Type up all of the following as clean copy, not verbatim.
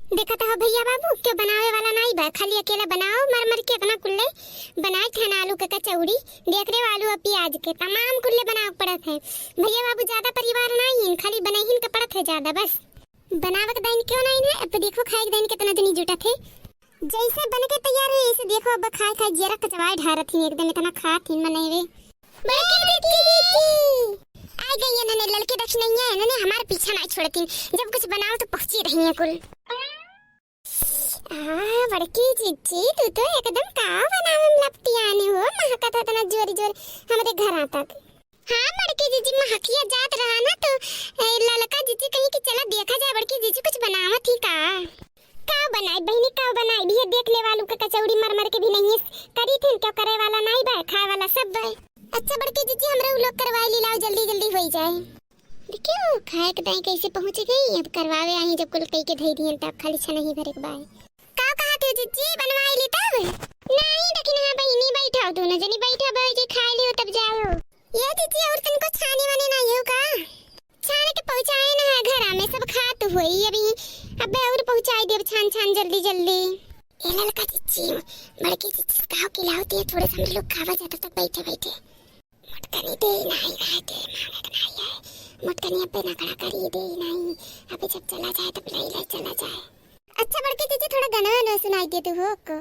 देखा था भैया बाबू क्यों बनावे वाला नहीं बा, खाली अकेला बनाओ मर मर के अपना कुल्ले बनाए खाना। आलू के कचौड़ी देख रहे हो, आलू और प्याज के तमाम कुल्ले बनाव पड़त है। भैया बाबू ज्यादा परिवार नहीं, खाली बनाहिन के पड़त है ज्यादा, बस बनावक दिन क्यों नहीं है। अब देखो खाए दिन कितना जनी जुटा थे, जैसे बन के तैयार है ऐसे देखो। अब खाए खाए जरा कचवाए ढारत ही एकदम, इतना खात ही मनेवे आ गई है ना। लड़के दक्ष नहीं है इन्होंने हमारे पीछा नहीं छोड़ती, जब कुछ बनाओ तो पहुंची रही है कुल। बड़की जीजी तू तो एकदम काव बनावन लपटियानी हो, महका था तना जोरी जोरी हमारे घर तक। हाँ बड़की जीजी महकिया जात रहा ना तो ललका जीजी कहीं कि चला देखा जाए बड़की जीजी कुछ बनावत ही का बनाई बहनी का बनाई भी देख ले वालू का कचौड़ी मर मर के भी नहीं करी थी, क्या करे वाला नहीं बा, खाए वाला सब बा। अच्छा बड़की जीजी हमरा उ लोग करवाई ली लाओ जल्दी जल्दी हो जाए। देखियो खाए के दाई कैसे पहुंच गई, अब करवावे आई जब कुल कई के धई दियन तब खाली छ नहीं भरे के बाय। का कहा तू जीजी बनवाई ली तब नहीं लेकिन हां बहनी बैठाओ दोनों जनी बैठो बैठ के खा लियो तब जाओ। ये जीजी और तुमको छाने वाने नहीं हो का, छाने के पहुंचाए ना घर में सब खा तो होई अभी, अब और पहुंचाई देव छान छान जल्दी जल्दी। ए ललका जीजी बड़की जीजी काहो खिलाओती है, थोड़े से हम लोग खावा जाता तक बैठे बैठे मटकनी दे नहीं रहते मांगक नहीं है, मटकनी अब ना खड़ा करी दे नहीं, अभी जब चला जाए तब ले ले चला जाए। अच्छा बड़के जीजी थोड़ा गाना ना सुनाई दे तू हो को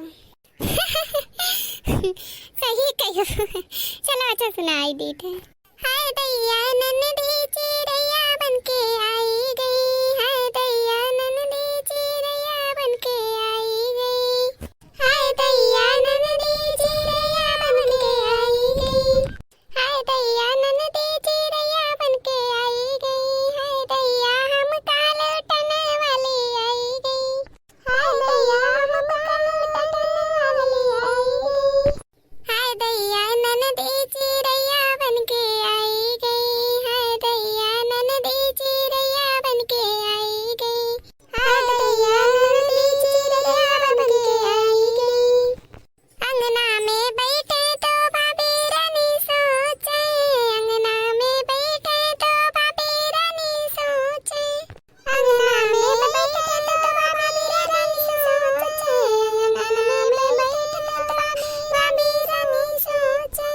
सही कहो चलो अच्छा सुनाई दी थे। हाय दैया नन्नदी चिड़ैया बनके आई गई, हाय दैया नन्नदी चिड़ैया बनके आई गई, हाय दैया नन्नदी चिड़ैया बनके आई गई, हाय दैया नन्नदी चिड़ैया बनके आई गई, हाय दैया हम काल टने वाली आई गई, हाय दैया हम काल टने वाली आई गई, हाय दैया नन्नदी चिड़ैया बनके आई गई, हाय दैया नन्नदी चिड़ैया बनके आई गई, हाय दैया नन्नदी चिड़ैया बनके आई गई। अंगना में बैठे तो भाभी रानी सोचे, अंगना में बैठे तो भाभी रानी सोचे, अंगना में बैठे तो भाभी रानी सोचे, अंगना में बैठे तो भाभी रानी सोचे,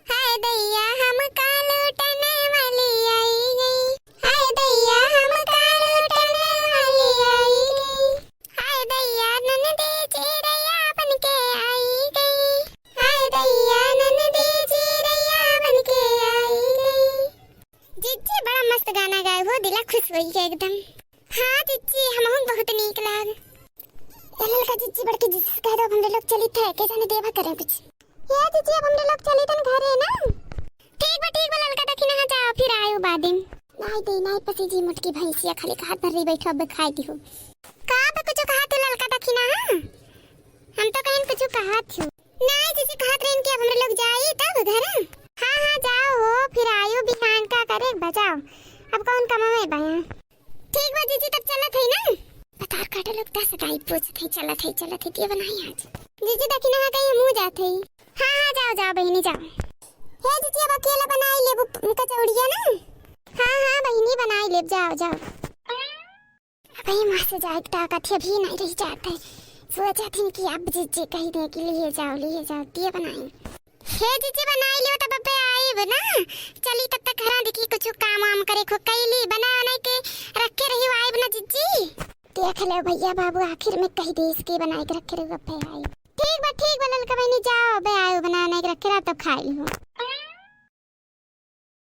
हाय दैया हम काल टने वाली आई गई, हाय दैया हम काल टने वाली आई गई, हाय दैया नन्नदी चिड़ैया बनके आई गई, हाय दैया नन्नदी चिड़ैया बनके आई गई। जीजी बड़ा मस्त गाना गाए हो, दिला खुश होई के एकदम। हाँ जीजी हमहु बहुत नीक लाग। ए ललका जीजी बड़के जीजी कह दो हमरे लोग चली थे के जाने देवा करे कुछ। ये जीजी अब हमरे लोग चली तन घरे ना। ठीक बा ललका दखी ना जाओ फिर आयो बादिन। नहीं दे नहीं पसी जी मुटकी भैंसिया खाली हाथ भर रही बैठो अब खाई दी हो। का बे कुछ कहा तो ललका दखी ना, हम तो कहीं कुछ कहा थी नहीं जीजी कहत रहे कि अब हमरे लोग जाई तब घर। हां जाओ हो फिर आयो बिहान का करे बजाओ, अब कौन कमावे बाया। ठीक बा जीजी तब चलत है ना, पतार काटे लोग 10 गाय पूछत है चलत है दिए बनाई आज। जीजी दखी ना कहीं मुंह जात है। हां जाओ बहनी जाओ। हे जीजी अब अकेला बनाई लेबू कचौड़िया ना। हां बहनी बनाई ले जाओ। अबे मां से जाए ताकत अभी नहीं रही जात है, सोचा थी कि अब जीजी कही दे कि लिए जाओ दिए बनाई। हे जीजी बनाई लियो तब पे आई बना चली तब तक घरा देखी कुछ काम करे खो कैली बना के रखे रही आई बना जीजी। देख ले भैया बाबू आखिर में कही दे इसके बनाए के रखे रही पे आई। ठीक बा ललका बहनी जाओ बे आयो बनाने के रखे रहा तब खा ली हो।